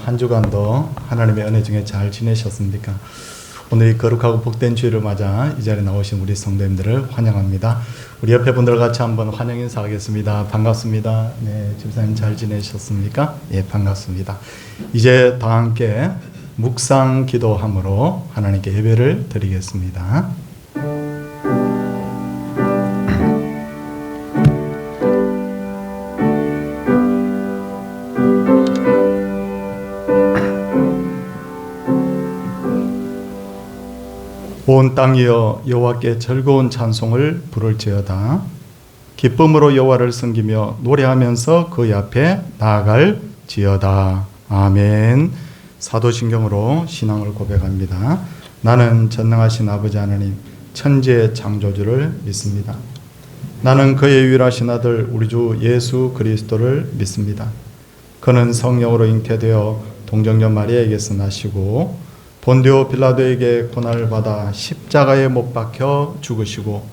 한 주간도 하나님의 은혜 중에 잘 지내셨습니까? 오늘 이 거룩하고 복된 주일을 맞아 이 자리에 나오신 우리 성도님들을 환영합니다. 우리 옆에 분들 같이 한번 환영 인사하겠습니다. 반갑습니다. 네, 집사님 잘 지내셨습니까? 예, 반갑습니다. 이제 다 함께 묵상 기도함으로 하나님께 예배를 드리겠습니다. 온 땅이여 여호와께 즐거운 찬송을 부를지어다. 기쁨으로 여호와를 섬기며 노래하면서 그의 앞에 나아갈지어다. 아멘. 사도신경으로 신앙을 고백합니다. 나는 전능하신 아버지 하나님 천지의 창조주를 믿습니다. 나는 그의 유일하신 아들 우리 주 예수 그리스도를 믿습니다. 그는 성령으로 잉태되어 동정녀 마리아에게서 나시고 본디오 빌라도에게 고난을 받아 십자가에 못 박혀 죽으시고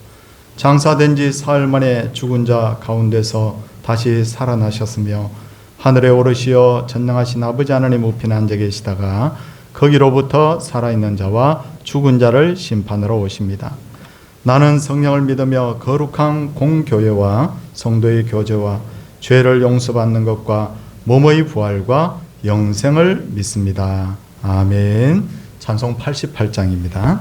장사된 지 사흘 만에 죽은 자 가운데서 다시 살아나셨으며 하늘에 오르시어 전능하신 아버지 하나님 우편에 앉아 계시다가 거기로부터 살아있는 자와 죽은 자를 심판하러 오십니다. 나는 성령을 믿으며 거룩한 공교회와 성도의 교제와 죄를 용서받는 것과 몸의 부활과 영생을 믿습니다. 아멘. 찬송 88장입니다.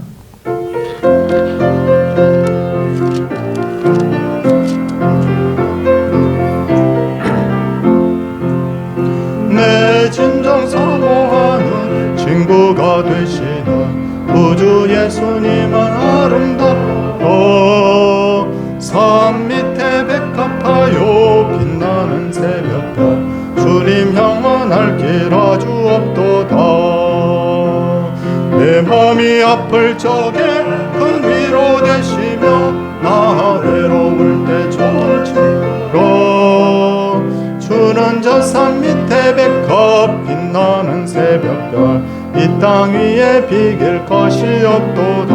내 진정 사모하는 친구가 되시는 우주 예수님은 아름답고 산 밑에 백합하여 빛나는 새벽별 주님 영원할 길 아주 없도다. 내 맘이 아플 적에 큰 위로 되시며 나 외로울 때 좋은 친구로 주는 저 산 밑에 백합 빛나는 새벽별 이 땅 위에 비길 것이 없도다.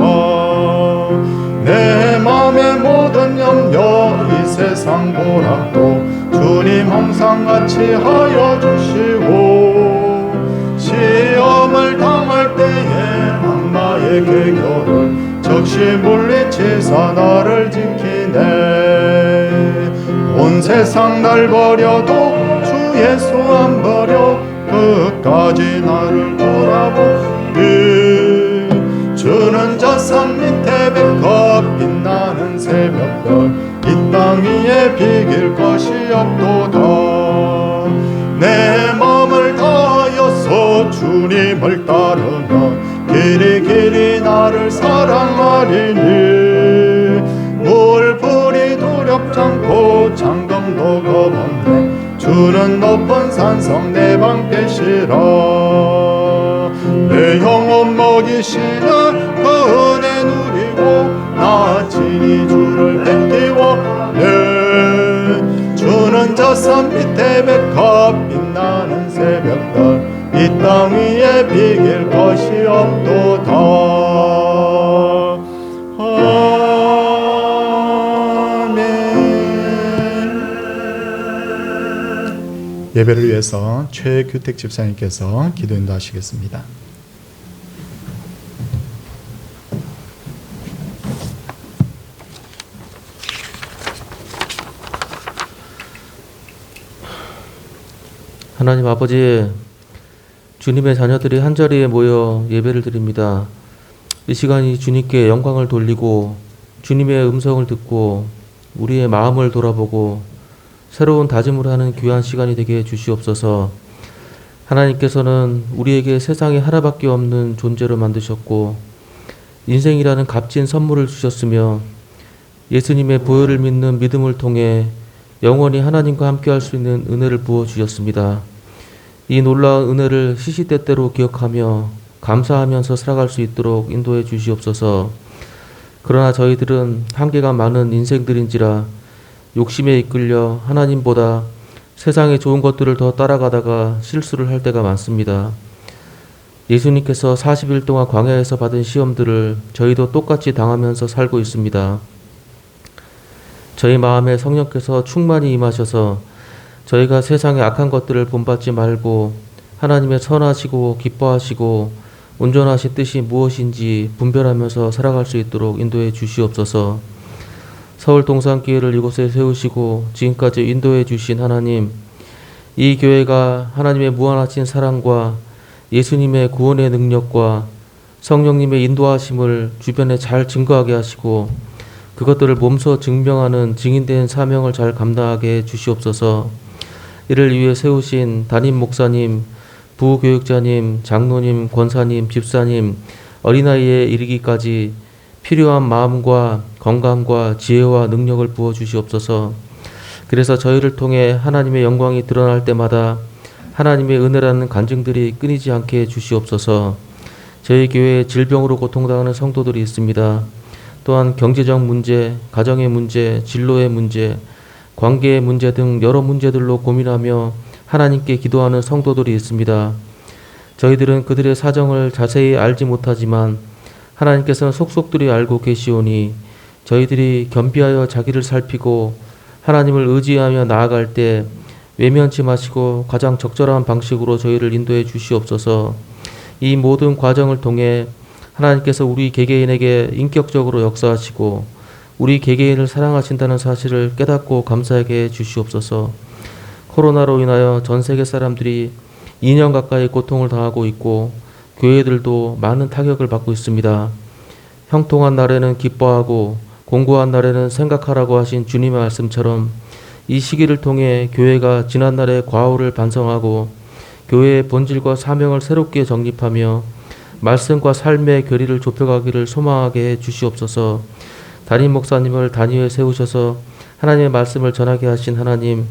내 맘의 모든 염려 이 세상 고락도 주님 항상 같이 하여 주시고 시험을 당할 때에 악마의 계교를 적시 물리치사 나를 지키네. 온 세상 날 버려도 주 예수 안 버려 끝까지 나를 돌아보니 주는 저 산 밑에 백합 빛나는 새벽별 이 땅 위에 비길 것이 없도다. 내 맘을 다하여서 주님을 따르면 길이 나를 사랑하리니 물불이 두렵지 않고 장검도 겁없네. 주는 높은 산성 내 방 계시라. 내 영혼 먹이시는 그 은혜 누리고 나 친히 주를 뵙기원해. 주는 저 산 밑에 백합 빛나는 새벽별 이 땅 위에 비길 것이 없도다. 아멘. 예배를 위해서 최규택 집사님께서 기도 인도하시겠습니다. 하나님 아버지, 주님의 자녀들이 한자리에 모여 예배를 드립니다. 이 시간이 주님께 영광을 돌리고 주님의 음성을 듣고 우리의 마음을 돌아보고 새로운 다짐을 하는 귀한 시간이 되게 해 주시옵소서. 하나님께서는 우리에게 세상에 하나밖에 없는 존재로 만드셨고 인생이라는 값진 선물을 주셨으며 예수님의 보혈을 믿는 믿음을 통해 영원히 하나님과 함께할 수 있는 은혜를 부어주셨습니다. 이 놀라운 은혜를 시시때때로 기억하며 감사하면서 살아갈 수 있도록 인도해 주시옵소서. 그러나 저희들은 한계가 많은 인생들인지라 욕심에 이끌려 하나님보다 세상의 좋은 것들을 더 따라가다가 실수를 할 때가 많습니다. 예수님께서 40일 동안 광야에서 받은 시험들을 저희도 똑같이 당하면서 살고 있습니다. 저희 마음에 성령께서 충만히 임하셔서 저희가 세상의 악한 것들을 본받지 말고 하나님의 선하시고 기뻐하시고 온전하신 뜻이 무엇인지 분별하면서 살아갈 수 있도록 인도해 주시옵소서. 서울 동산교회를 이곳에 세우시고 지금까지 인도해 주신 하나님, 이 교회가 하나님의 무한하신 사랑과 예수님의 구원의 능력과 성령님의 인도하심을 주변에 잘 증거하게 하시고 그것들을 몸소 증명하는 증인된 사명을 잘 감당하게 해 주시옵소서. 이를 위해 세우신 담임 목사님, 부교육자님, 장로님, 권사님, 집사님, 어린아이에 이르기까지 필요한 마음과 건강과 지혜와 능력을 부어 주시옵소서. 그래서 저희를 통해 하나님의 영광이 드러날 때마다 하나님의 은혜라는 간증들이 끊이지 않게 해 주시옵소서. 저희 교회에 질병으로 고통당하는 성도들이 있습니다. 또한 경제적 문제, 가정의 문제, 진로의 문제, 관계의 문제 등 여러 문제들로 고민하며 하나님께 기도하는 성도들이 있습니다. 저희들은 그들의 사정을 자세히 알지 못하지만 하나님께서는 속속들이 알고 계시오니 저희들이 겸비하여 자기를 살피고 하나님을 의지하며 나아갈 때 외면치 마시고 가장 적절한 방식으로 저희를 인도해 주시옵소서. 이 모든 과정을 통해 하나님께서 우리 개개인에게 인격적으로 역사하시고 우리 개개인을 사랑하신다는 사실을 깨닫고 감사하게 해 주시옵소서. 코로나로 인하여 전 세계 사람들이 2년 가까이 고통을 당하고 있고 교회들도 많은 타격을 받고 있습니다. 형통한 날에는 기뻐하고 공고한 날에는 생각하라고 하신 주님의 말씀처럼 이 시기를 통해 교회가 지난날의 과오를 반성하고 교회의 본질과 사명을 새롭게 정립하며 말씀과 삶의 교리를 좁혀가기를 소망하게 해 주시옵소서. 담임 목사님을 단위에 세우셔서 하나님의 말씀을 전하게 하신 하나님,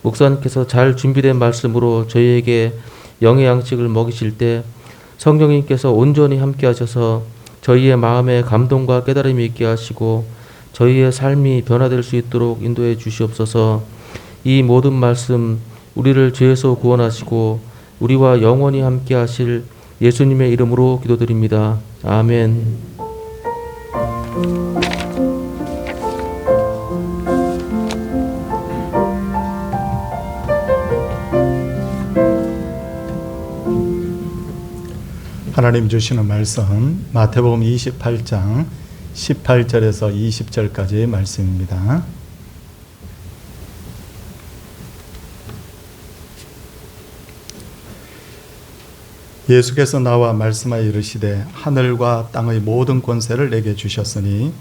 목사님께서 잘 준비된 말씀으로 저희에게 영의 양식을 먹이실 때 성령님께서 온전히 함께 하셔서 저희의 마음에 감동과 깨달음이 있게 하시고 저희의 삶이 변화될 수 있도록 인도해 주시옵소서. 이 모든 말씀 우리를 죄에서 구원하시고 우리와 영원히 함께 하실 예수님의 이름으로 기도드립니다. 아멘. 하나님 주시는 말씀 마태복음 28장 18절에서 20절까지의 말씀입니다. 예수께서 나와 말씀하여 이르시되 하늘과 땅의 모든 권세를 내게 주셨으니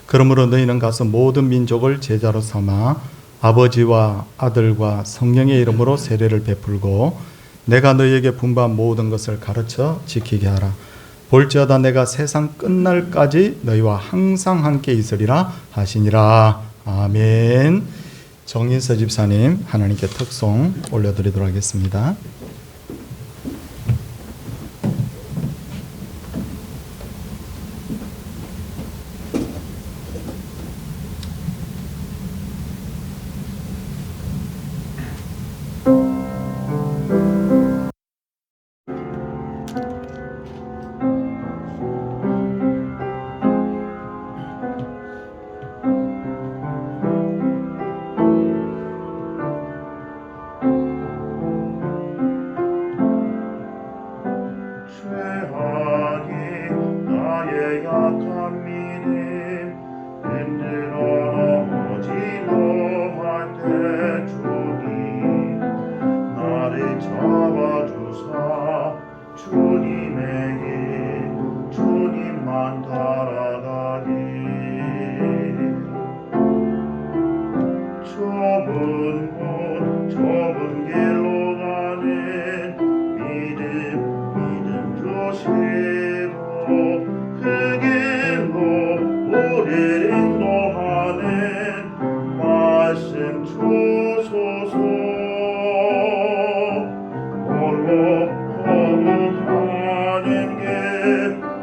그러므로 너희는 가서 모든 민족을 제자로 삼아 아버지와 아들과 성령의 이름으로 세례를 베풀고 내가 너희에게 분부한 모든 것을 가르쳐 지키게 하라. 볼지어다 내가 세상 끝날까지 너희와 항상 함께 있으리라 하시니라. 아멘. 정인서 집사님 하나님께 특송 올려드리도록 하겠습니다.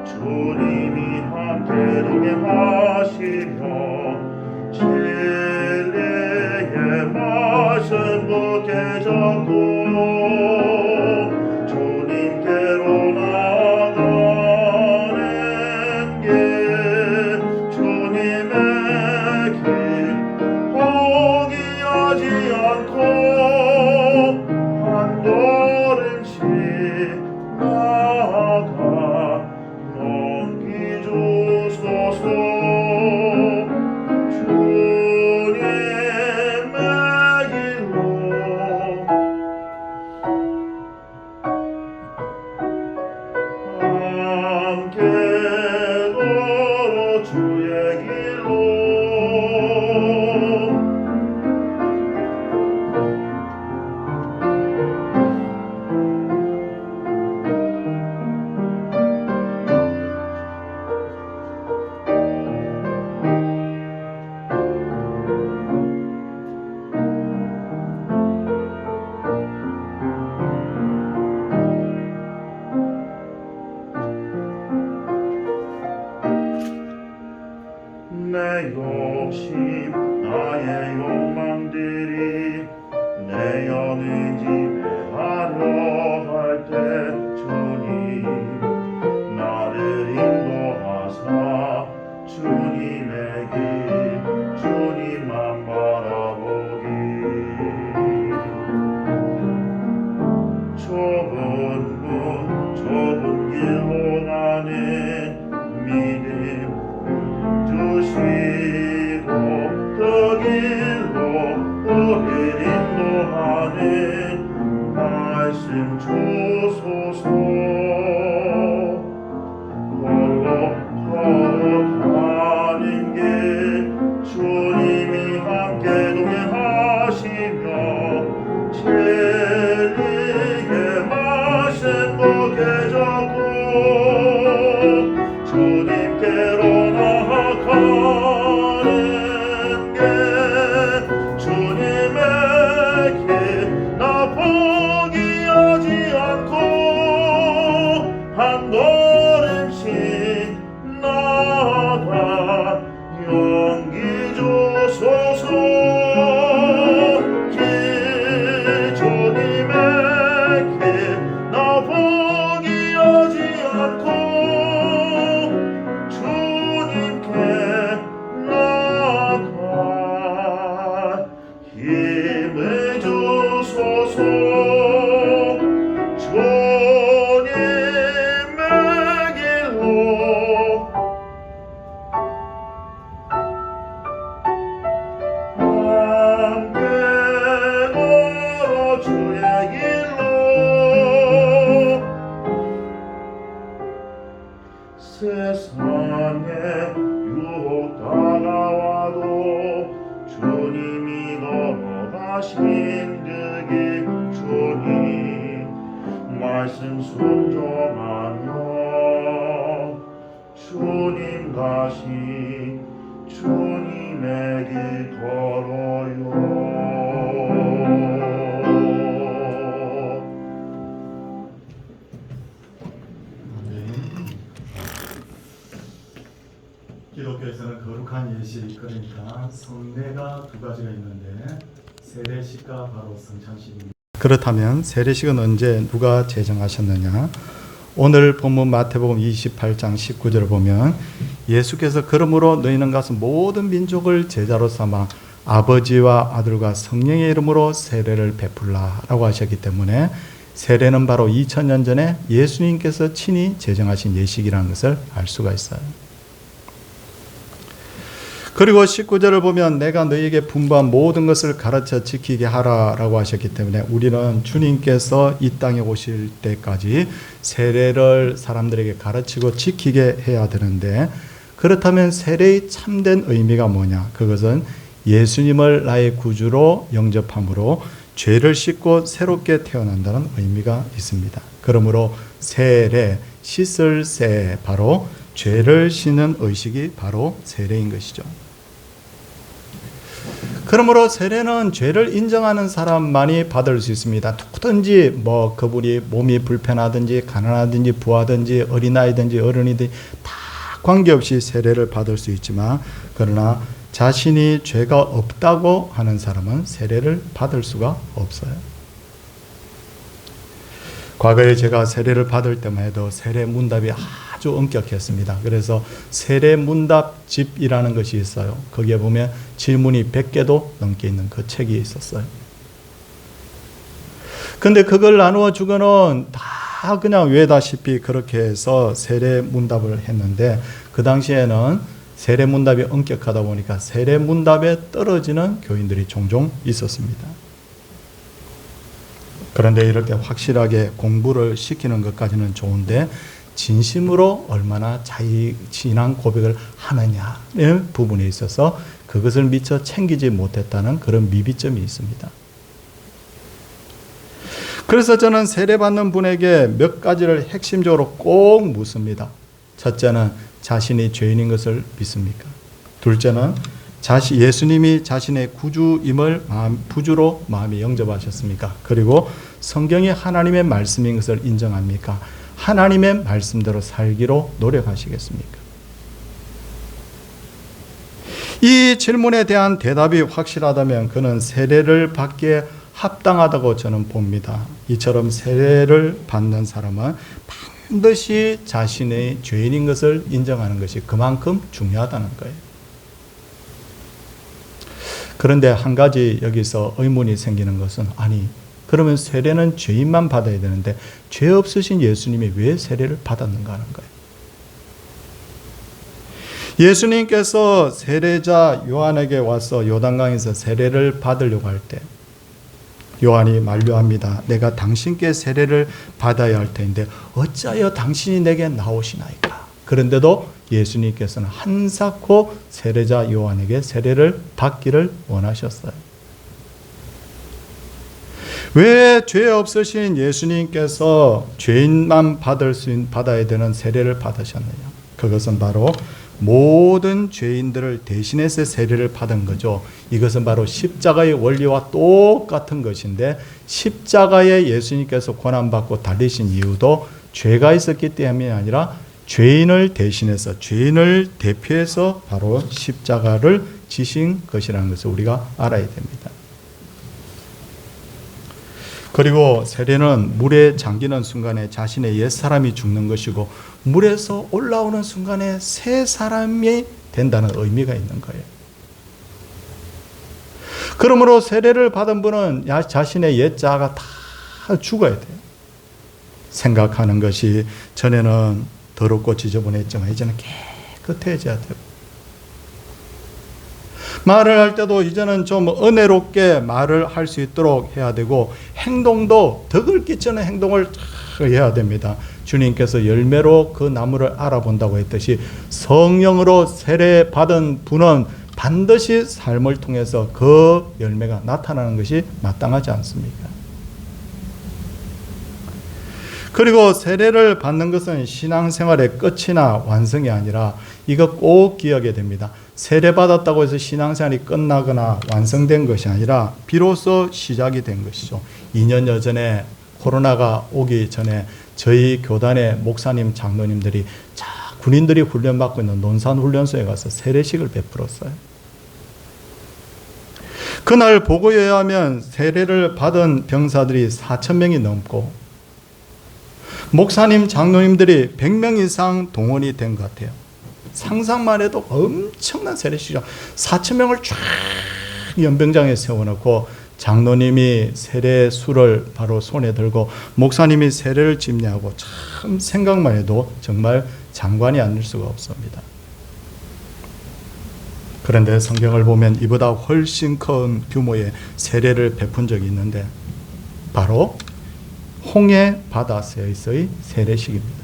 주님이 나아가 넘기주소서. 주님의 길로 함께 걸어 주의 길로. 내 욕심 나의 욕망들이 내 여는 집에 하려 할 때 주님 나를 인도하사 주님의 길 주님만 바라보기. 좁은 문 좁은 길로 나는 믿음 주시고 그 길로 우릴 인도하는 말씀 주소서. 홀로 걸어가는 길 주님이 함께 동행하시며 진리의 말씀도 깨졌고 주님께로 나아가는 게 주님의 길. 나 포기하지 않고 한 걸음씩 나아가 용기 주소서. 길 주님의 길. 나 포기하지 않고 주님께 나아가 힘을 주소서. 주님의 길로 함께 걸어 주의 길로. 세상에 유혹 다가와도 주님이 걸어가신 그 길 주님 말씀 순종하며 주님 다시 주님의 길 걸어요. 기독교에서는 거룩한 예식, 그러니까 성례가 두 가지가 있는데 세례식과 바로 성찬식입니다. 그렇다면 세례식은 언제 누가 제정하셨느냐? 오늘 본문 마태복음 28장 19절을 보면 예수께서 그러므로 너희는 가서 모든 민족을 제자로 삼아 아버지와 아들과 성령의 이름으로 세례를 베풀라라고 하셨기 때문에 세례는 바로 2000년 전에 예수님께서 친히 제정하신 예식이라는 것을 알 수가 있어요. 그리고 19절을 보면 내가 너희에게 분부한 모든 것을 가르쳐 지키게 하라라고 하셨기 때문에 우리는 주님께서 이 땅에 오실 때까지 세례를 사람들에게 가르치고 지키게 해야 되는데, 그렇다면 세례의 참된 의미가 뭐냐? 그것은 예수님을 나의 구주로 영접함으로 죄를 씻고 새롭게 태어난다는 의미가 있습니다. 그러므로 세례, 씻을 세, 바로 죄를 씻는 의식이 바로 세례인 것이죠. 그러므로 세례는 죄를 인정하는 사람만이 받을 수 있습니다. 누구든지 그분이 몸이 불편하든지 가난하든지 부하든지 어린아이든지 어른이든지 다 관계없이 세례를 받을 수 있지만, 그러나 자신이 죄가 없다고 하는 사람은 세례를 받을 수가 없어요. 과거에 제가 세례를 받을 때만 해도 세례 문답이 아주 엄격했습니다. 그래서 세례 문답집이라는 것이 있어요. 거기에 보면 질문이 100개도 넘게 있는 그 책이 있었어요. 근데 그걸 나누어 주고는 다 다 그냥 외다시피 그렇게 해서 세례문답을 했는데 그 당시에는 세례문답이 엄격하다 보니까 세례문답에 떨어지는 교인들이 종종 있었습니다. 그런데 이렇게 확실하게 공부를 시키는 것까지는 좋은데 진심으로 얼마나 자기 신앙 고백을 하느냐의 부분에 있어서 그것을 미처 챙기지 못했다는 그런 미비점이 있습니다. 그래서 저는 세례받는 분에게 몇 가지를 핵심적으로 꼭 묻습니다. 첫째는 자신이 죄인인 것을 믿습니까? 둘째는 예수님이 자신의 구주임을 부주로 마음에 영접하셨습니까? 그리고 성경이 하나님의 말씀인 것을 인정합니까? 하나님의 말씀대로 살기로 노력하시겠습니까? 이 질문에 대한 대답이 확실하다면 그는 세례를 받기에 합당하다고 저는 봅니다. 이처럼 세례를 받는 사람은 반드시 자신의 죄인인 것을 인정하는 것이 그만큼 중요하다는 거예요. 그런데 한 가지 여기서 의문이 생기는 것은 아니 그러면 세례는 죄인만 받아야 되는데 죄 없으신 예수님이 왜 세례를 받았는가 하는 거예요. 예수님께서 세례자 요한에게 와서 요단강에서 세례를 받으려고 할 때 요한이 만류합니다. 내가 당신께 세례를 받아야 할 텐데 어찌하여 당신이 내게 나오시나이까. 그런데도 예수님께서는 한사코 세례자 요한에게 세례를 받기를 원하셨어요. 왜 죄 없으신 예수님께서 죄인만 받아야 되는 세례를 받으셨느냐? 그것은 바로 모든 죄인들을 대신해서 세례를 받은 거죠. 이것은 바로 십자가의 원리와 똑같은 것인데 십자가에 예수님께서 고난받고 달리신 이유도 죄가 있었기 때문이 아니라 죄인을 대신해서 죄인을 대표해서 바로 십자가를 지신 것이라는 것을 우리가 알아야 됩니다. 그리고 세례는 물에 잠기는 순간에 자신의 옛사람이 죽는 것이고 물에서 올라오는 순간에 새 사람이 된다는 의미가 있는 거예요. 그러므로 세례를 받은 분은 자신의 옛자가 다 죽어야 돼요. 생각하는 것이 전에는 더럽고 지저분했지만 이제는 깨끗해져야 되고 말을 할 때도 이제는 좀 은혜롭게 말을 할 수 있도록 해야 되고 행동도 덕을 끼치는 행동을 해야 됩니다. 주님께서 열매로 그 나무를 알아본다고 했듯이 성령으로 세례받은 분은 반드시 삶을 통해서 그 열매가 나타나는 것이 마땅하지 않습니까? 그리고 세례를 받는 것은 신앙생활의 끝이나 완성이 아니라 이거 꼭 기억해야 됩니다. 세례받았다고 해서 신앙생활이 끝나거나 완성된 것이 아니라 비로소 시작이 된 것이죠. 2년여 전에 코로나가 오기 전에 저희 교단의 목사님, 장로님들이 군인들이 훈련받고 있는 논산훈련소에 가서 세례식을 베풀었어요. 그날 보고에 의하면 세례를 받은 병사들이 4,000명이 넘고 목사님, 장로님들이 100명 이상 동원이 된 것 같아요. 상상만 해도 엄청난 세례식이죠. 4,000명을 쫙 연병장에 세워놓고 장로님이 세례수를 바로 손에 들고 목사님이 세례를 집례하고 참 생각만 해도 정말 장관이 아닐 수가 없습니다. 그런데 성경을 보면 이보다 훨씬 큰 규모의 세례를 베푼 적이 있는데 바로 홍해 바다에서의 세례식입니다.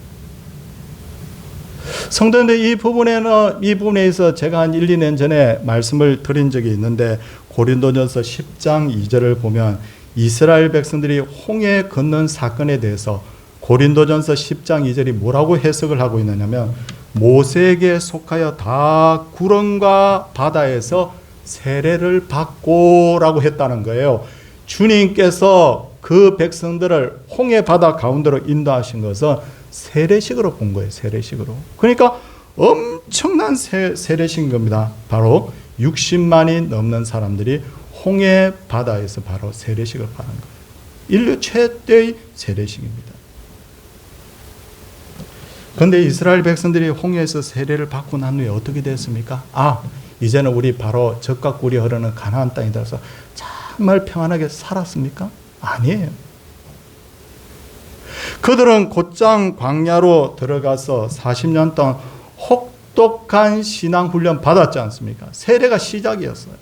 성도님들 이 부분에서 제가 한 1, 2년 전에 말씀을 드린 적이 있는데 고린도전서 10장 2절을 보면 이스라엘 백성들이 홍해 건넌 사건에 대해서 고린도전서 10장 2절이 뭐라고 해석을 하고 있느냐면 모세에게 속하여 다 구름과 바다에서 세례를 받고 라고 했다는 거예요. 주님께서 그 백성들을 홍해 바다 가운데로 인도하신 것은 세례식으로 본 거예요. 세례식으로. 그러니까 엄청난 세례식인 겁니다. 바로 60만이 넘는 사람들이 홍해 바다에서 바로 세례식을 받은 거예요. 인류 최대의 세례식입니다. 그런데 이스라엘 백성들이 홍해에서 세례를 받고 난 후에 어떻게 됐습니까? 이제는 우리 바로 젖과 꿀이 흐르는 가나안 땅이 들어서 정말 평안하게 살았습니까? 아니에요. 그들은 곧장 광야로 들어가서 40년 동안 혹독한 신앙 훈련 받았지 않습니까? 세례가 시작이었어요.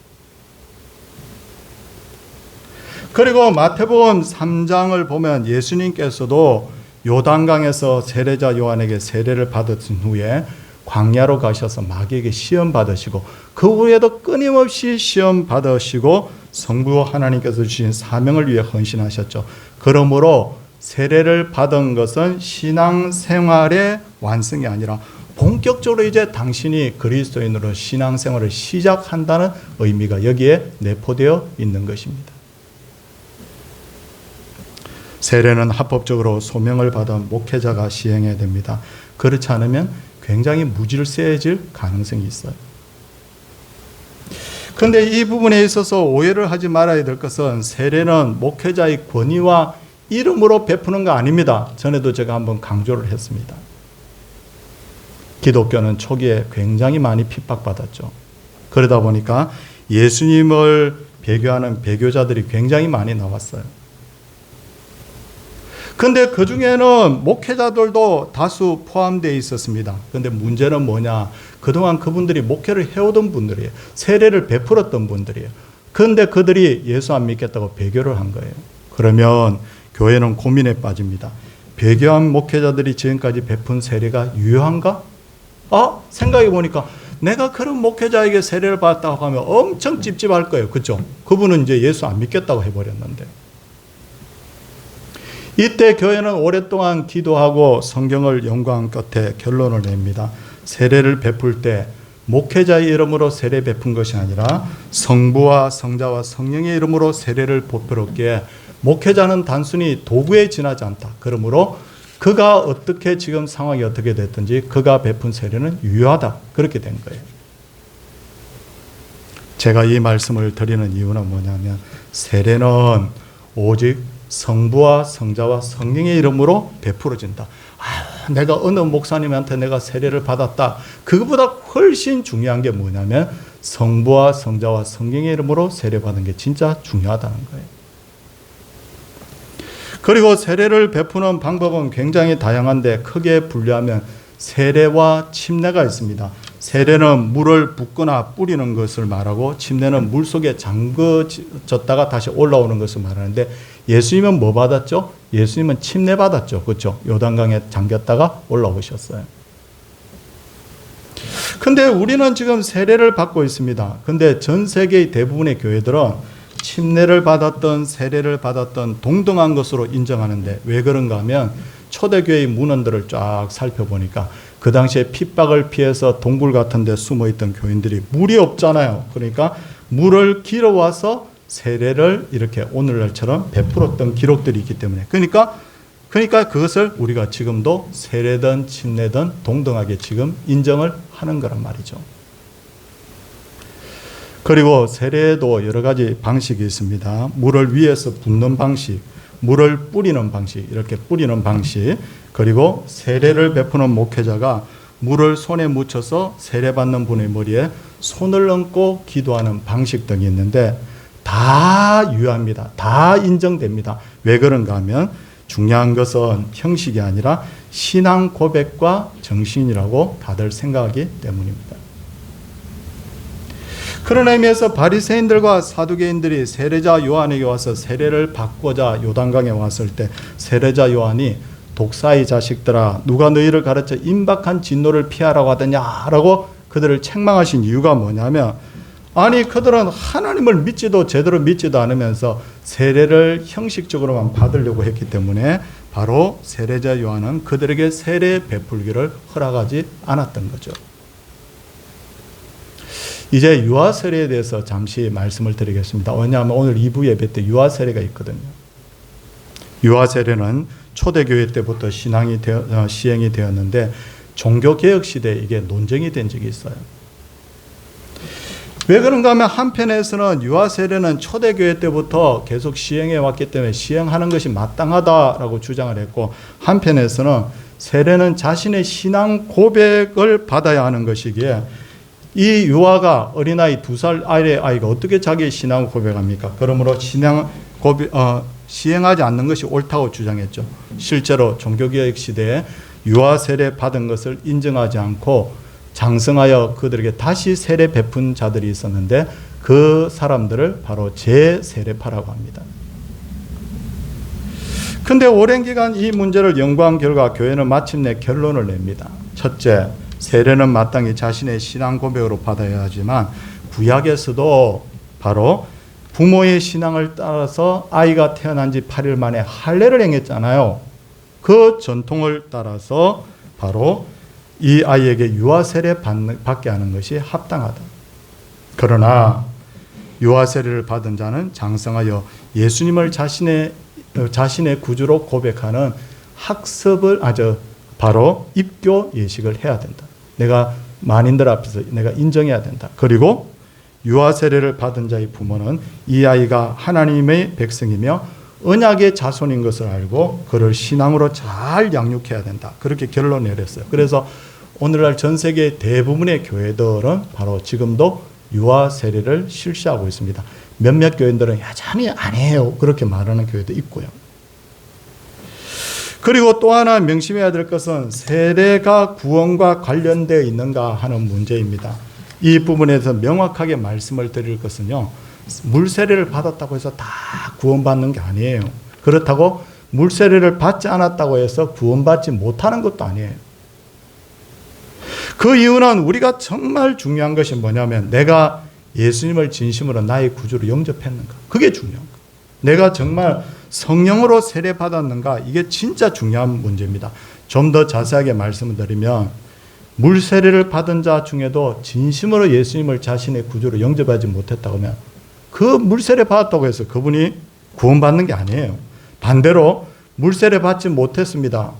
그리고 마태복음 3장을 보면 예수님께서도 요단강에서 세례자 요한에게 세례를 받으신 후에 광야로 가셔서 마귀에게 시험 받으시고 그 후에도 끊임없이 시험 받으시고 성부 하나님께서 주신 사명을 위해 헌신하셨죠. 그러므로 세례를 받은 것은 신앙생활의 완성이 아니라 본격적으로 이제 당신이 그리스도인으로 신앙생활을 시작한다는 의미가 여기에 내포되어 있는 것입니다. 세례는 합법적으로 소명을 받은 목회자가 시행해야 됩니다. 그렇지 않으면 굉장히 무질서해질 가능성이 있어요. 그런데 이 부분에 있어서 오해를 하지 말아야 될 것은 세례는 목회자의 권위와 이름으로 베푸는 거 아닙니다. 전에도 제가 한번 강조를 했습니다. 기독교는 초기에 굉장히 많이 핍박받았죠. 그러다 보니까 예수님을 배교하는 배교자들이 굉장히 많이 나왔어요. 근데 그 중에는 목회자들도 다수 포함되어 있었습니다. 근데 문제는 뭐냐? 그동안 그분들이 목회를 해오던 분들이에요. 세례를 베풀었던 분들이에요. 근데 그들이 예수 안 믿겠다고 배교를 한 거예요. 그러면 교회는 고민에 빠집니다. 배교한 목회자들이 지금까지 베푼 세례가 유효한가? 생각해 보니까 내가 그런 목회자에게 세례를 받았다고 하면 엄청 찝찝할 거예요. 그렇죠? 그분은 이제 예수 안 믿겠다고 해버렸는데. 이때 교회는 오랫동안 기도하고 성경을 연구한 끝에 결론을 냅니다. 세례를 베풀 때 목회자의 이름으로 세례 베푼 것이 아니라 성부와 성자와 성령의 이름으로 세례를 베풀었기에 목회자는 단순히 도구에 지나지 않다. 그러므로 그가 어떻게 지금 상황이 어떻게 됐든지 그가 베푼 세례는 유효하다. 그렇게 된 거예요. 제가 이 말씀을 드리는 이유는 뭐냐면 세례는 오직 성부와 성자와 성령의 이름으로 베풀어진다. 내가 어느 목사님한테 내가 세례를 받았다. 그것보다 훨씬 중요한 게 뭐냐면 성부와 성자와 성령의 이름으로 세례받은 게 진짜 중요하다는 거예요. 그리고 세례를 베푸는 방법은 굉장히 다양한데 크게 분류하면 세례와 침례가 있습니다. 세례는 물을 붓거나 뿌리는 것을 말하고 침례는 물 속에 잠그졌다가 다시 올라오는 것을 말하는데 예수님은 뭐 받았죠? 예수님은 침례 받았죠. 그렇죠? 요단강에 잠겼다가 올라오셨어요. 근데 우리는 지금 세례를 받고 있습니다. 근데 전 세계의 대부분의 교회들은 침례를 받았던 세례를 받았던 동등한 것으로 인정하는데 왜 그런가 하면 초대교회의 문헌들을 쫙 살펴보니까 그 당시에 핍박을 피해서 동굴 같은 데 숨어있던 교인들이 물이 없잖아요. 그러니까 물을 길어와서 세례를 이렇게 오늘날처럼 베풀었던 기록들이 있기 때문에 그러니까 그것을 우리가 지금도 세례든 침례든 동등하게 지금 인정을 하는 거란 말이죠. 그리고 세례에도 여러 가지 방식이 있습니다. 물을 위에서 붓는 방식, 물을 뿌리는 방식, 이렇게 뿌리는 방식, 그리고 세례를 베푸는 목회자가 물을 손에 묻혀서 세례받는 분의 머리에 손을 얹고 기도하는 방식 등이 있는데 다 유효합니다. 다 인정됩니다. 왜 그런가 하면 중요한 것은 형식이 아니라 신앙 고백과 정신이라고 다들 생각하기 때문입니다. 그런 의미에서 바리새인들과 사두개인들이 세례자 요한에게 와서 세례를 받고자 요단강에 왔을 때 세례자 요한이 독사의 자식들아 누가 너희를 가르쳐 임박한 진노를 피하라고 하더냐라고 그들을 책망하신 이유가 뭐냐면 아니 그들은 하나님을 믿지도 제대로 믿지도 않으면서 세례를 형식적으로만 받으려고 했기 때문에 바로 세례자 요한은 그들에게 세례 베풀기를 허락하지 않았던 거죠. 이제 유아 세례에 대해서 잠시 말씀을 드리겠습니다. 왜냐하면 오늘 2부 예배 때 유아 세례가 있거든요. 유아 세례는 초대교회 때부터 시행이 되었는데 종교개혁 시대에 이게 논쟁이 된 적이 있어요. 왜 그런가 하면 한편에서는 유아 세례는 초대교회 때부터 계속 시행해 왔기 때문에 시행하는 것이 마땅하다라고 주장을 했고 한편에서는 세례는 자신의 신앙 고백을 받아야 하는 것이기에 이 유아가 어린아이 2살 아이의 아이가 어떻게 자기의 신앙을 고백합니까? 그러므로 시행하지 않는 것이 옳다고 주장했죠. 실제로 종교개혁 시대에 유아 세례 받은 것을 인정하지 않고 장성하여 그들에게 다시 세례 베푼 자들이 있었는데 그 사람들을 바로 재세례파라고 합니다. 근데 오랜 기간 이 문제를 연구한 결과 교회는 마침내 결론을 냅니다. 첫째, 세례는 마땅히 자신의 신앙 고백으로 받아야 하지만 구약에서도 바로 부모의 신앙을 따라서 아이가 태어난 지 8일 만에 할례를 행했잖아요. 그 전통을 따라서 바로 이 아이에게 유아 세례 받게 하는 것이 합당하다. 그러나 유아 세례를 받은 자는 장성하여 예수님을 자신의 구주로 고백하는 학습을 바로 입교 예식을 해야 된다. 내가 만인들 앞에서 내가 인정해야 된다. 그리고 유아 세례를 받은 자의 부모는 이 아이가 하나님의 백성이며 언약의 자손인 것을 알고 그를 신앙으로 잘 양육해야 된다. 그렇게 결론을 내렸어요. 그래서 오늘날 전 세계 대부분의 교회들은 바로 지금도 유아 세례를 실시하고 있습니다. 몇몇 교회들은 여전히 안 해요. 그렇게 말하는 교회도 있고요. 그리고 또 하나 명심해야 될 것은 세례가 구원과 관련되어 있는가 하는 문제입니다. 이 부분에서 명확하게 말씀을 드릴 것은요. 물세례를 받았다고 해서 다 구원받는 게 아니에요. 그렇다고 물세례를 받지 않았다고 해서 구원받지 못하는 것도 아니에요. 그 이유는 우리가 정말 중요한 것이 뭐냐면 내가 예수님을 진심으로 나의 구주로 영접했는가. 그게 중요한 거예요. 내가 정말 성령으로 세례받았는가. 이게 진짜 중요한 문제입니다. 좀 더 자세하게 말씀을 드리면 물세례를 받은 자 중에도 진심으로 예수님을 자신의 구주로 영접하지 못했다고 하면 그 물세례 받았다고 해서 그분이 구원받는 게 아니에요. 반대로 물세례 받지 못했습니다.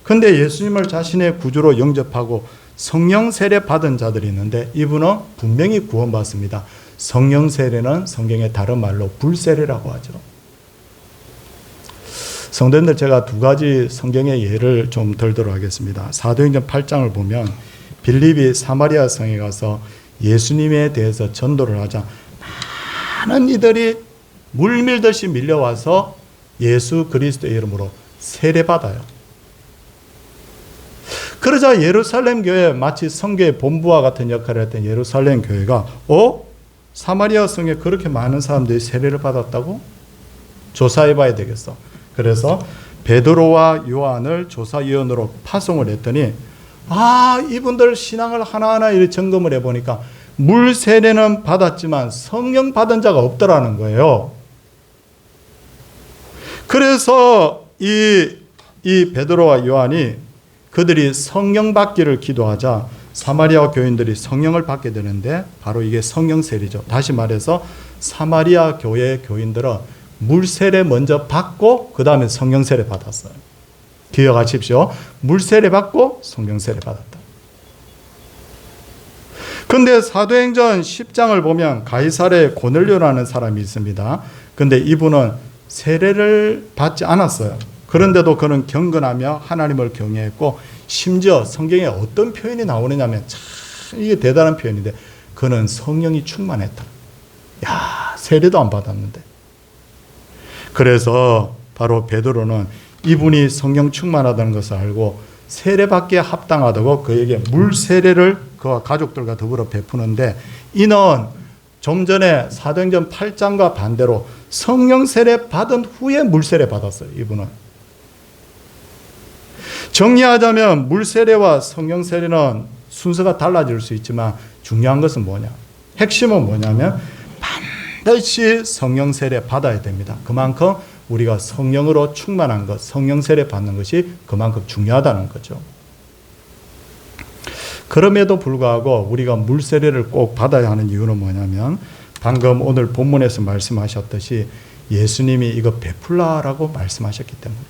근데 예수님을 자신의 구주로 영접하고 성령 세례 받은 자들이 있는데 이분은 분명히 구원받습니다. 성령 세례는 성경의 다른 말로 불세례라고 하죠. 성도님들, 제가 두 가지 성경의 예를 좀 들도록 하겠습니다. 사도행전 8장을 보면 빌립이 사마리아 성에 가서 예수님에 대해서 전도를 하자 많은 이들이 물밀듯이 밀려와서 예수 그리스도의 이름으로 세례받아요. 그러자 예루살렘 교회, 마치 성교의 본부와 같은 역할을 했던 예루살렘 교회가 사마리아 성에 그렇게 많은 사람들이 세례를 받았다고? 조사해 봐야 되겠어. 그래서 베드로와 요한을 조사위원으로 파송을 했더니 이분들 신앙을 하나하나 이렇게 점검을 해보니까 물 세례는 받았지만 성령 받은 자가 없더라는 거예요. 그래서 이 베드로와 요한이 그들이 성령 받기를 기도하자 사마리아 교인들이 성령을 받게 되는데 바로 이게 성령 세례죠. 다시 말해서 사마리아 교회 교인들은 물 세례 먼저 받고 그 다음에 성령 세례 받았어요. 기억하십시오. 물 세례 받고 성령 세례 받았다. 근데 사도행전 10장을 보면 가이사랴에 고넬료라는 사람이 있습니다. 근데 이분은 세례를 받지 않았어요. 그런데도 그는 경건하며 하나님을 경외했고 심지어 성경에 어떤 표현이 나오느냐면 참 이게 대단한 표현인데 그는 성령이 충만했다. 세례도 안 받았는데. 그래서 바로 베드로는 이분이 성령 충만하다는 것을 알고 세례받기에 합당하다고 그에게 물 세례를 그와 가족들과 더불어 베푸는데 이는 좀 전에 사도행전 8장과 반대로 성령 세례 받은 후에 물 세례 받았어요. 이분은. 정리하자면 물 세례와 성령 세례는 순서가 달라질 수 있지만 중요한 것은 뭐냐? 핵심은 뭐냐면 반드시 성령 세례 받아야 됩니다. 그만큼 우리가 성령으로 충만한 것, 성령 세례 받는 것이 그만큼 중요하다는 거죠. 그럼에도 불구하고 우리가 물 세례를 꼭 받아야 하는 이유는 뭐냐면 방금 오늘 본문에서 말씀하셨듯이 예수님이 이거 베풀라라고 말씀하셨기 때문에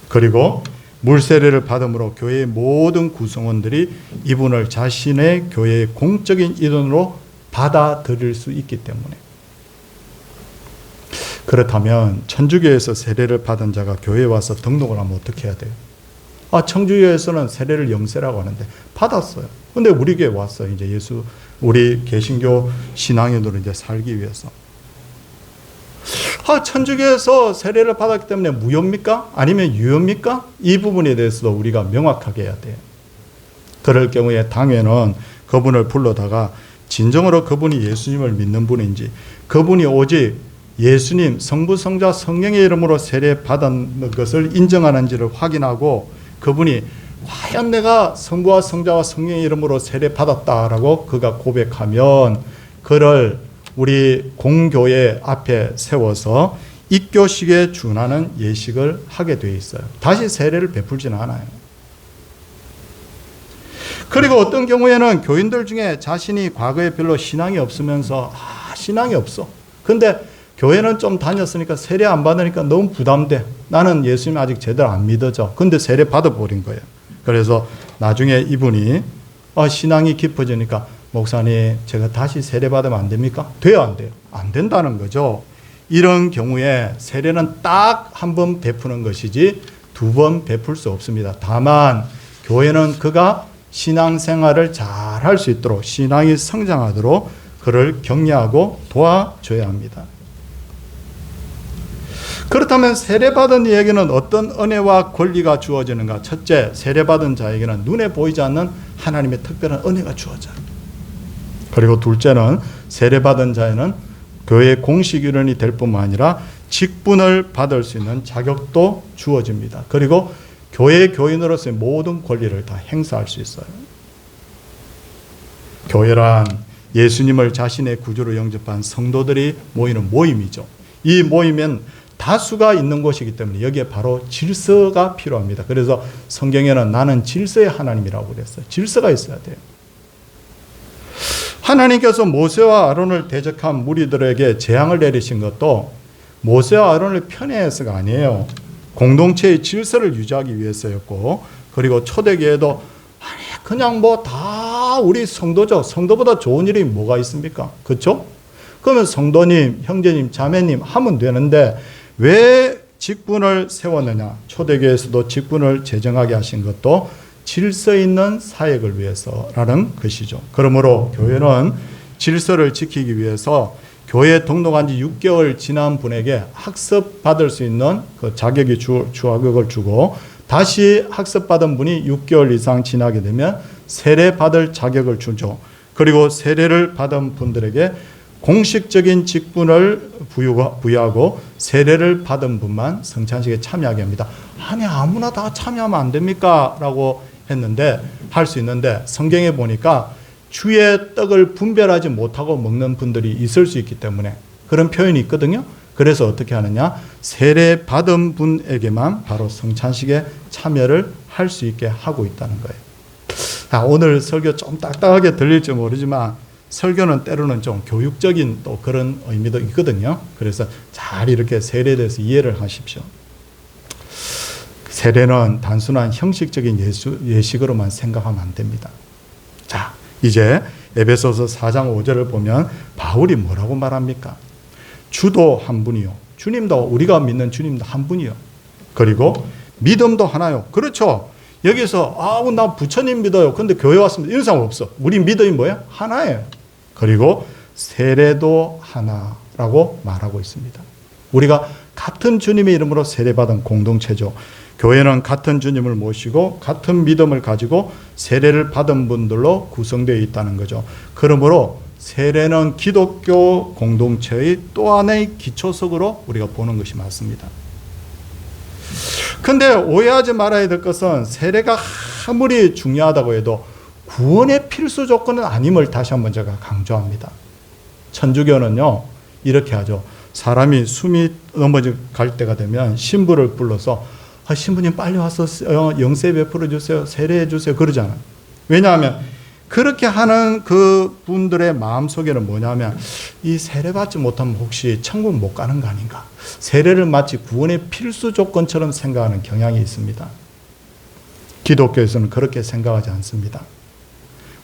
그리고 물 세례를 받음으로 교회의 모든 구성원들이 이분을 자신의 교회의 공적인 일원으로 받아들일 수 있기 때문에 그렇다면 천주교에서 세례를 받은 자가 교회에 와서 등록을 하면 어떻게 해야 돼요? 청주교에서는 세례를 영세라고 하는데 받았어요. 근데 우리 교회 왔어요. 이제 우리 개신교 신앙인으로 이제 살기 위해서. 천주교에서 세례를 받았기 때문에 무효입니까? 아니면 유효입니까? 이 부분에 대해서도 우리가 명확하게 해야 돼요. 그럴 경우에 당회는 그분을 불러다가 진정으로 그분이 예수님을 믿는 분인지, 그분이 오직 예수님, 성부, 성자, 성령의 이름으로 세례 받은 것을 인정하는지를 확인하고, 그분이 과연 내가 성부와 성자와 성령의 이름으로 세례 받았다라고 그가 고백하면 그를 우리 공교회 앞에 세워서 입교식에 준하는 예식을 하게 돼 있어요. 다시 세례를 베풀지는 않아요. 그리고 어떤 경우에는 교인들 중에 자신이 과거에 별로 신앙이 없으면서 신앙이 없어. 근데 교회는 좀 다녔으니까 세례 안 받으니까 너무 부담돼. 나는 예수님 아직 제대로 안 믿어져. 근데 세례 받아버린 거예요. 그래서 나중에 이분이 신앙이 깊어지니까 목사님 제가 다시 세례 받으면 안 됩니까? 돼요, 안 돼요? 안 된다는 거죠. 이런 경우에 세례는 딱 한 번 베푸는 것이지 두 번 베풀 수 없습니다. 다만 교회는 그가 신앙생활을 잘 할 수 있도록, 신앙이 성장하도록 그를 격려하고 도와줘야 합니다. 그렇다면 세례받은 이에게는 어떤 은혜와 권리가 주어지는가? 첫째, 세례받은 자에게는 눈에 보이지 않는 하나님의 특별한 은혜가 주어져요. 그리고 둘째는 세례받은 자에는 교회 공식위원이 될 뿐만 아니라 직분을 받을 수 있는 자격도 주어집니다. 그리고 교회 교인으로서의 모든 권리를 다 행사할 수 있어요. 교회란 예수님을 자신의 구주로 영접한 성도들이 모이는 모임이죠. 이 모임엔 다수가 있는 곳이기 때문에 여기에 바로 질서가 필요합니다. 그래서 성경에는 나는 질서의 하나님이라고 그랬어요. 질서가 있어야 돼요. 하나님께서 모세와 아론을 대적한 무리들에게 재앙을 내리신 것도 모세와 아론을 편애해서가 아니에요. 공동체의 질서를 유지하기 위해서였고, 그리고 초대교회도 그냥 뭐 다 우리 성도죠. 성도보다 좋은 일이 뭐가 있습니까? 그렇죠? 그러면 성도님, 형제님, 자매님 하면 되는데 왜 직분을 세웠느냐? 초대교회에서도 직분을 제정하게 하신 것도 질서 있는 사역을 위해서라는 것이죠. 그러므로 교회는 질서를 지키기 위해서 교회에 등록한 지 6개월 지난 분에게 학습 받을 수 있는 그 자격이 자격을 주고, 다시 학습 받은 분이 6개월 이상 지나게 되면 세례 받을 자격을 주죠. 그리고 세례를 받은 분들에게 공식적인 직분을 부여하고 세례를 받은 분만 성찬식에 참여하게 합니다. 아니 아무나 다 참여하면 안 됩니까? 라고 했는데 할 수 있는데, 성경에 보니까 주의 떡을 분별하지 못하고 먹는 분들이 있을 수 있기 때문에 그런 표현이 있거든요. 그래서 어떻게 하느냐? 세례 받은 분에게만 바로 성찬식에 참여를 할 수 있게 하고 있다는 거예요. 오늘 설교 좀 딱딱하게 들릴지 모르지만 설교는 때로는 좀 교육적인 또 그런 의미도 있거든요. 그래서 잘 이렇게 세례에 대해서 이해를 하십시오. 세례는 단순한 형식적인 예식으로만 생각하면 안 됩니다. 자, 이제 에베소서 4장 5절을 보면 바울이 뭐라고 말합니까? 주도 한 분이요. 주님도, 우리가 믿는 주님도 한 분이요. 그리고 믿음도 하나요. 그렇죠. 여기서 나 부처님 믿어요. 근데 교회 왔습니다. 이런 사람 없어. 우리 믿음이 뭐예요? 하나예요. 그리고 세례도 하나라고 말하고 있습니다. 우리가 같은 주님의 이름으로 세례받은 공동체죠. 교회는 같은 주님을 모시고 같은 믿음을 가지고 세례를 받은 분들로 구성되어 있다는 거죠. 그러므로 세례는 기독교 공동체의 또 하나의 기초석으로 우리가 보는 것이 맞습니다. 근데 오해하지 말아야 될 것은 세례가 아무리 중요하다고 해도 구원의 필수 조건은 아님을 다시 한번 제가 강조합니다. 천주교는요 이렇게 하죠. 사람이 숨이 넘어갈 때가 되면 신부를 불러서 신부님 빨리 와서 영세 베풀어 주세요. 세례해 주세요. 그러잖아요. 왜냐하면 그렇게 하는 그 분들의 마음속에는 뭐냐면 이 세례 받지 못하면 혹시 천국 못 가는 거 아닌가. 세례를 마치 구원의 필수 조건처럼 생각하는 경향이 있습니다. 기독교에서는 그렇게 생각하지 않습니다.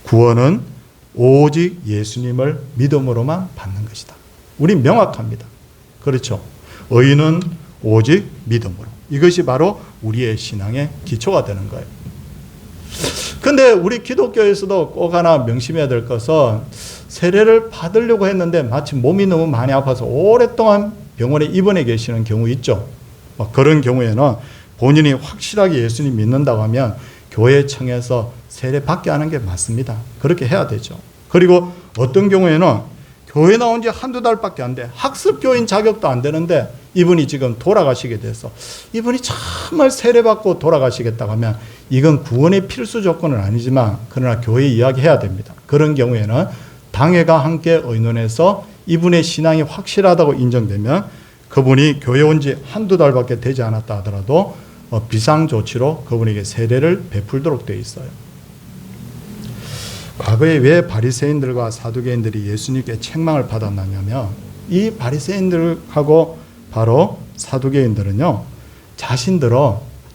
구원은 오직 예수님을 믿음으로만 받는 것이다. 우린 명확합니다. 그렇죠. 의인은 오직 믿음으로. 이것이 바로 우리의 신앙의 기초가 되는 거예요. 근데 우리 기독교에서도 꼭 하나 명심해야 될 것은 세례를 받으려고 했는데 마치 몸이 너무 많이 아파서 오랫동안 병원에 입원해 계시는 경우 있죠. 그런 경우에는 본인이 확실하게 예수님 믿는다고 하면 교회청에서 세례 받게 하는 게 맞습니다. 그렇게 해야 되죠. 그리고 어떤 경우에는 교회 나온 지 한두 달밖에 안 돼. 학습교인 자격도 안 되는데 이분이 지금 돌아가시게 돼서 이분이 정말 세례받고 돌아가시겠다고 하면 이건 구원의 필수 조건은 아니지만 그러나 교회에 이야기해야 됩니다. 그런 경우에는 당회가 함께 의논해서 이분의 신앙이 확실하다고 인정되면 그분이 교회 온 지 한두 달밖에 되지 않았다 하더라도 비상조치로 그분에게 세례를 베풀도록 되어 있어요. 과거에 왜 바리새인들과 사두개인들이 예수님께 책망을 받았느냐면 이 바리새인들하고 바로 사두개인들은요, 자신들은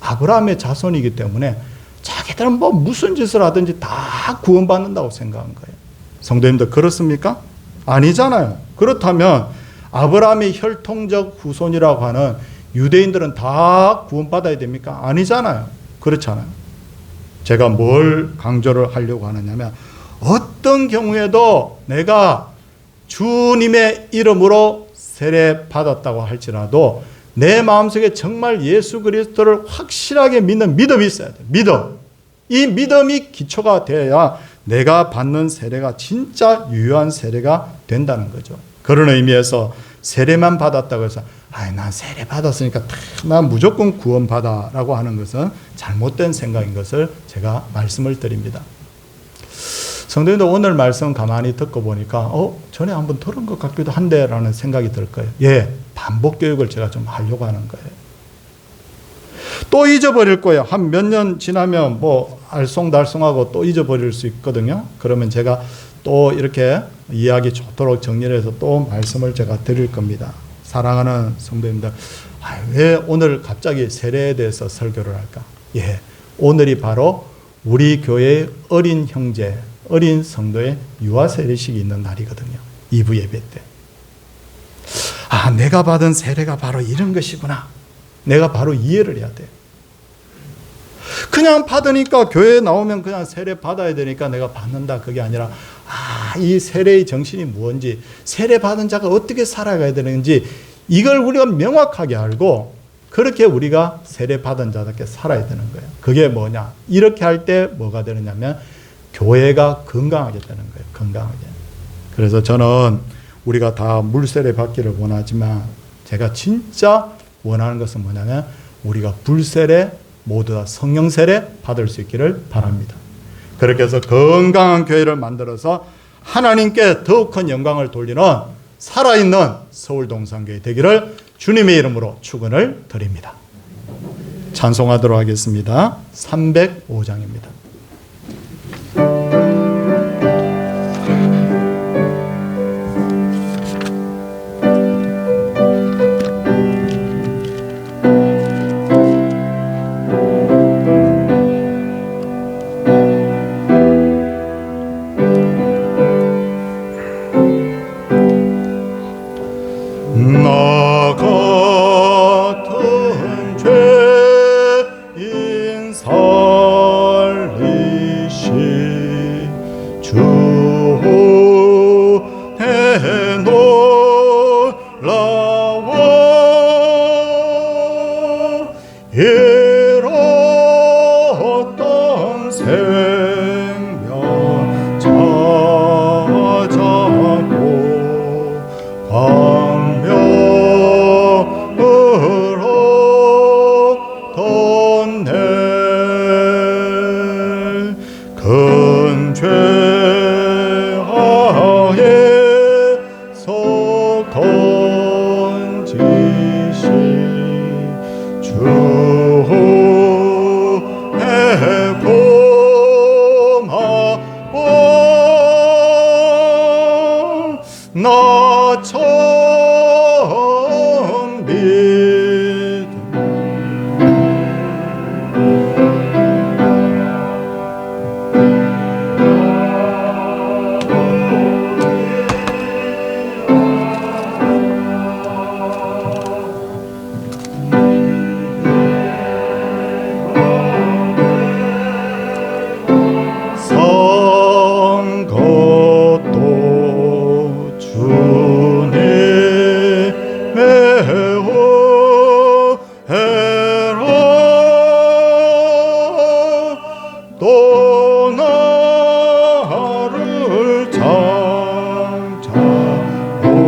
아브라함의 자손이기 때문에 자기들은 뭐 무슨 짓을 하든지 다 구원받는다고 생각한 거예요. 성도님들 그렇습니까? 아니잖아요. 그렇다면 아브라함의 혈통적 후손이라고 하는 유대인들은 다 구원받아야 됩니까? 아니잖아요. 그렇잖아요. 제가 뭘 강조를 하려고 하느냐면 어떤 경우에도 내가 주님의 이름으로 세례 받았다고 할지라도 내 마음속에 정말 예수 그리스도를 확실하게 믿는 믿음이 있어야 돼요. 믿음. 이 믿음이 기초가 되어야 내가 받는 세례가 진짜 유효한 세례가 된다는 거죠. 그런 의미에서 세례만 받았다고 해서 난 세례 받았으니까 난 무조건 구원받아 라고 하는 것은 잘못된 생각인 것을 제가 말씀을 드립니다. 성도님들 오늘 말씀 가만히 듣고 보니까 전에 한번 들은 것 같기도 한데 라는 생각이 들 거예요. 반복 교육을 제가 좀 하려고 하는 거예요. 또 잊어버릴 거예요. 한 몇 년 지나면 뭐 알쏭달쏭하고 또 잊어버릴 수 있거든요. 그러면 제가 또 이렇게 이해하기 좋도록 정리를 해서 또 말씀을 제가 드릴 겁니다. 사랑하는 성도님들, 왜 오늘 갑자기 세례에 대해서 설교를 할까? 오늘이 바로 우리 교회의 어린 형제, 어린 성도의 유아 세례식이 있는 날이거든요. 2부 예배 때. 내가 받은 세례가 바로 이런 것이구나. 내가 바로 이해를 해야 돼. 그냥 받으니까 교회에 나오면 그냥 세례 받아야 되니까 내가 받는다. 그게 아니라 이 세례의 정신이 뭔지, 세례 받은 자가 어떻게 살아가야 되는지 이걸 우리가 명확하게 알고 그렇게 우리가 세례 받은 자답게 살아야 되는 거예요. 그게 뭐냐? 이렇게 할 때 뭐가 되느냐면 교회가 건강하게 되는 거예요. 건강하게. 그래서 저는 우리가 다 물세례 받기를 원하지만 제가 진짜 원하는 것은 뭐냐면 우리가 불세례 모두 다 성령 세례 받을 수 있기를 바랍니다. 그렇게 해서 건강한 교회를 만들어서 하나님께 더욱 큰 영광을 돌리는 살아있는 서울동산교회 되기를 주님의 이름으로 축원을 드립니다. 찬송하도록 하겠습니다. 305장입니다. 잃었던 생명 찾아고 광명으로 떴네. 큰 죄하에서 건지시 주의 고마워 나 처음 믿은 또 나를 장차 본향에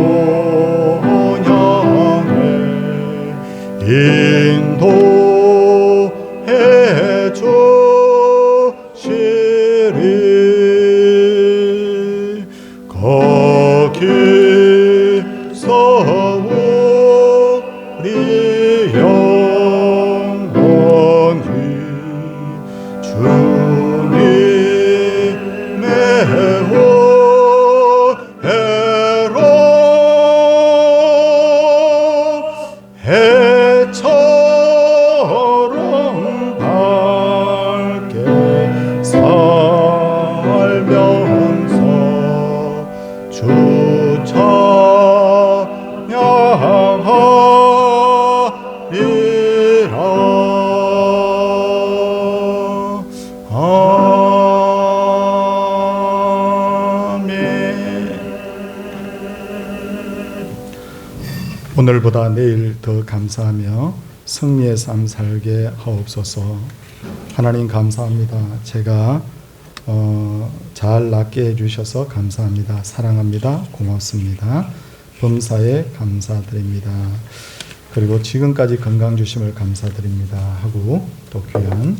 인도해 주시리. 거기서 우리 영원히 주님의 은혜로 해처럼 밝게 살면서 주 찬양하리라. 아멘. 오늘보다 내일 더 감사하며 승리의 삶 살게 하옵소서. 하나님 감사합니다. 제가 잘 낫게 해주셔서 감사합니다. 사랑합니다. 고맙습니다. 범사에 감사드립니다. 그리고 지금까지 건강 주심을 감사드립니다 하고 또 귀한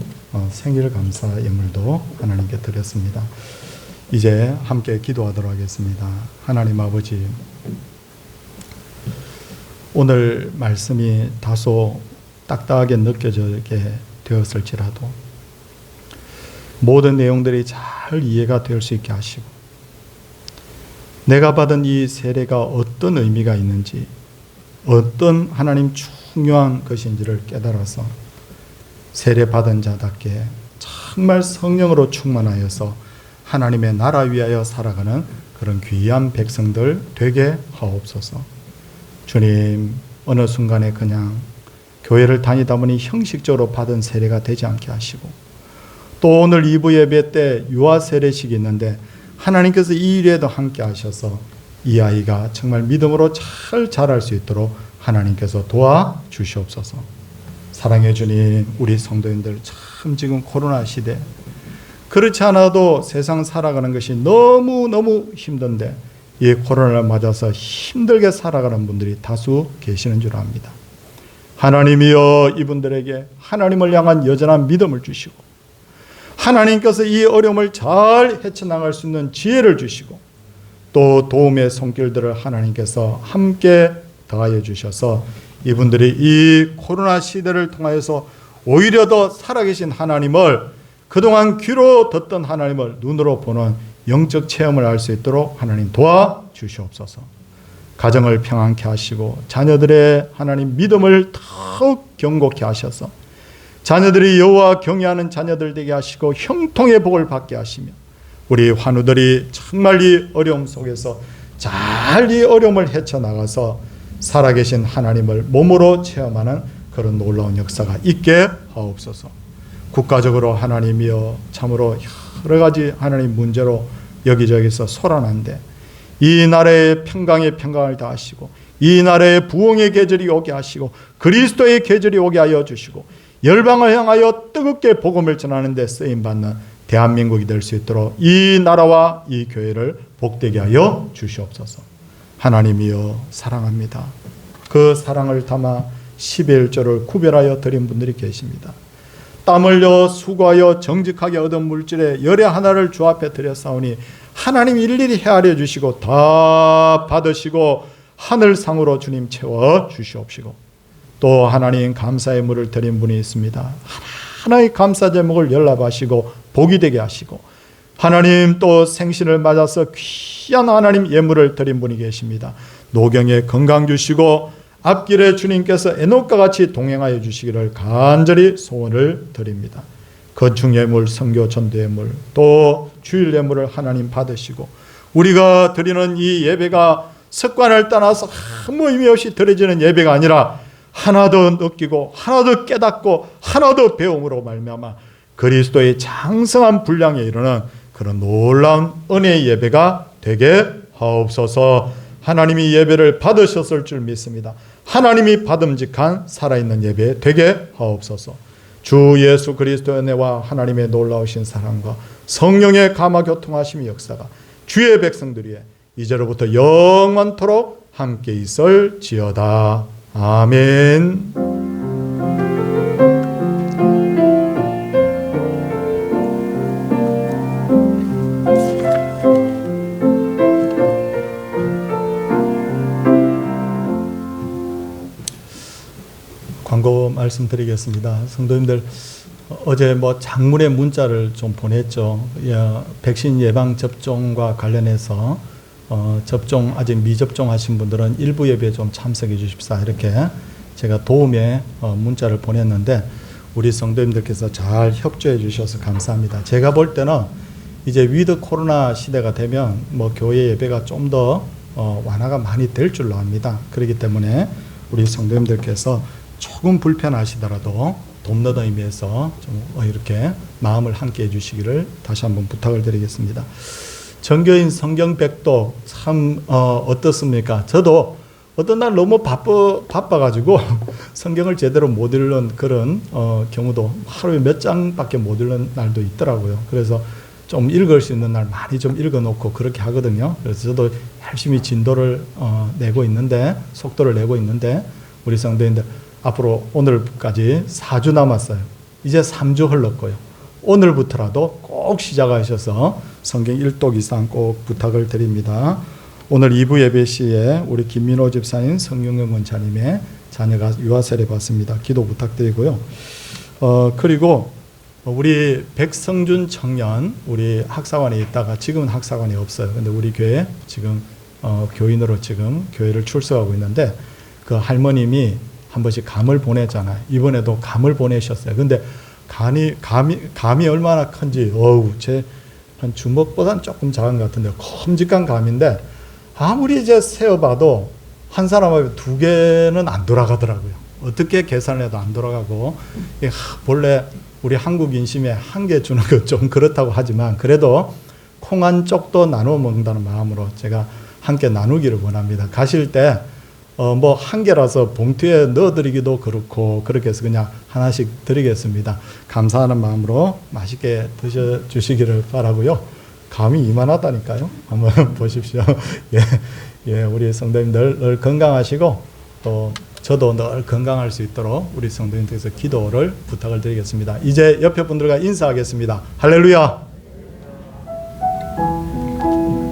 생일 감사 예물도 하나님께 드렸습니다. 이제 함께 기도하도록 하겠습니다. 하나님 아버지, 오늘 말씀이 다소 딱딱하게 느껴지게 되었을지라도 모든 내용들이 잘 이해가 될 수 있게 하시고, 내가 받은 이 세례가 어떤 의미가 있는지, 어떤 하나님 중요한 것인지를 깨달아서 세례 받은 자답게 정말 성령으로 충만하여서 하나님의 나라 위하여 살아가는 그런 귀한 백성들 되게 하옵소서. 주님, 어느 순간에 그냥 교회를 다니다 보니 형식적으로 받은 세례가 되지 않게 하시고, 또 오늘 2부 예배 때 유아 세례식이 있는데 하나님께서 이 일에도 함께 하셔서 이 아이가 정말 믿음으로 잘 자랄 수 있도록 하나님께서 도와주시옵소서. 사랑해 주님, 우리 성도님들 참 지금 코로나 시대, 그렇지 않아도 세상 살아가는 것이 너무너무 힘든데 이 코로나를 맞아서 힘들게 살아가는 분들이 다수 계시는 줄 압니다. 하나님이여, 이분들에게 하나님을 향한 여전한 믿음을 주시고 하나님께서 이 어려움을 잘 헤쳐나갈 수 있는 지혜를 주시고 또 도움의 손길들을 하나님께서 함께 더하여 주셔서 이분들이 이 코로나 시대를 통하여서 오히려 더 살아계신 하나님을, 그동안 귀로 듣던 하나님을 눈으로 보는 영적 체험을 할 수 있도록 하나님 도와주시옵소서. 가정을 평안케 하시고 자녀들의 하나님 믿음을 더욱 견고케 하셔서 자녀들이 여호와 경외하는 자녀들 되게 하시고 형통의 복을 받게 하시며 우리 환우들이 정말 이 어려움 속에서 잘 이 어려움을 헤쳐나가서 살아계신 하나님을 몸으로 체험하는 그런 놀라운 역사가 있게 하옵소서. 국가적으로 하나님이여, 참으로 여러 가지 하나님 문제로 여기저기서 소란한데 이 나라의 평강을 다하시고 이 나라의 부흥의 계절이 오게 하시고 그리스도의 계절이 오게 하여 주시고 열방을 향하여 뜨겁게 복음을 전하는 데 쓰임받는 대한민국이 될 수 있도록 이 나라와 이 교회를 복되게 하여 주시옵소서. 하나님이여, 사랑합니다. 그 사랑을 담아 11조를 구별하여 드린 분들이 계십니다. 땀 흘려 수고하여 정직하게 얻은 물질의 열의 하나를 주 앞에 드렸사오니 하나님 일일이 헤아려 주시고 다 받으시고 하늘상으로 주님 채워 주시옵시고, 또 하나님 감사의 물을 드린 분이 있습니다. 하나의 감사 제목을 연락하시고 복이 되게 하시고, 하나님 또 생신을 맞아서 귀한 하나님 예물을 드린 분이 계십니다. 노경에 건강 주시고 앞길에 주님께서 에녹과 같이 동행하여 주시기를 간절히 소원을 드립니다. 건축 예물, 선교 전도 예물, 또 주일 예물을 하나님 받으시고 우리가 드리는 이 예배가 습관을 떠나서 아무 의미 없이 드려지는 예배가 아니라 하나 더 느끼고 하나 더 깨닫고 하나 더 배움으로 말미암아 그리스도의 장성한 분량에 이르는 그런 놀라운 은혜의 예배가 되게 하옵소서. 하나님이 예배를 받으셨을 줄 믿습니다. 하나님이 받음직한 살아있는 예배 되게 하옵소서. 주 예수 그리스도의 은혜와 하나님의 놀라우신 사랑과 성령의 감화 교통하심의 역사가 주의 백성들 위해 이제로부터 영원토록 함께 있을지어다. 아멘. 광고 말씀드리겠습니다. 성도님들, 어제 장문의 문자를 좀 보냈죠. 백신 예방 접종과 관련해서 접종 아직 미접종하신 분들은 일부 예배에 좀 참석해 주십사, 이렇게 제가 도움의 문자를 보냈는데 우리 성도님들께서 잘 협조해 주셔서 감사합니다. 제가 볼 때는 이제 위드 코로나 시대가 되면 교회 예배가 좀 더 완화가 많이 될 줄로 압니다. 그렇기 때문에 우리 성도님들께서 조금 불편하시더라도 돕는 의미에서 좀 이렇게 마음을 함께 해주시기를 다시 한번 부탁을 드리겠습니다. 정교인 성경백독 참 어떻습니까? 저도 어떤 날 너무 바빠가지고 성경을 제대로 못 읽는 그런 경우도, 하루에 몇 장밖에 못 읽는 날도 있더라고요. 그래서 좀 읽을 수 있는 날 많이 좀 읽어놓고 그렇게 하거든요. 그래서 저도 열심히 진도를 내고 있는데, 속도를 내고 있는데, 우리 성도님들 앞으로 오늘까지 4주 남았어요. 이제 3주 흘렀고요. 오늘부터라도 꼭 시작하셔서 성경 1독 이상 꼭 부탁을 드립니다. 오늘 2부 예배 시에 우리 김민호 집사님, 성경영 원차님의 자녀가 유아세례 받습니다. 기도 부탁드리고요. 그리고 우리 백성준 청년, 우리 학사관에 있다가 지금은 학사관이 없어요. 근데 우리 교회 지금 교인으로 지금 교회를 출석하고 있는데, 그 할머님이 한 번씩 감을 보내잖아요. 이번에도 감을 보내셨어요. 근데 감이 얼마나 큰지, 제 한 주먹보다는 조금 작은 것 같은데 큼직한 감인데, 아무리 이제 세어봐도 한 사람에 2개는 안 돌아가더라고요. 어떻게 계산해도 안 돌아가고, 본래 우리 한국 인심에 1개 주는 건 좀 그렇다고 하지만, 그래도 콩 한 쪽도 나눠 먹는다는 마음으로 제가 함께 나누기를 원합니다. 가실 때 1개라서 봉투에 넣어드리기도 그렇고, 그렇게 해서 그냥 하나씩 드리겠습니다. 감사하는 마음으로 맛있게 드셔주시기를 바라고요. 감이 이만하다니까요. 한번 보십시오. 우리 성도님들 늘 건강하시고, 또 저도 늘 건강할 수 있도록 우리 성도님들께서 기도를 부탁을 드리겠습니다. 이제 옆에 분들과 인사하겠습니다. 할렐루야.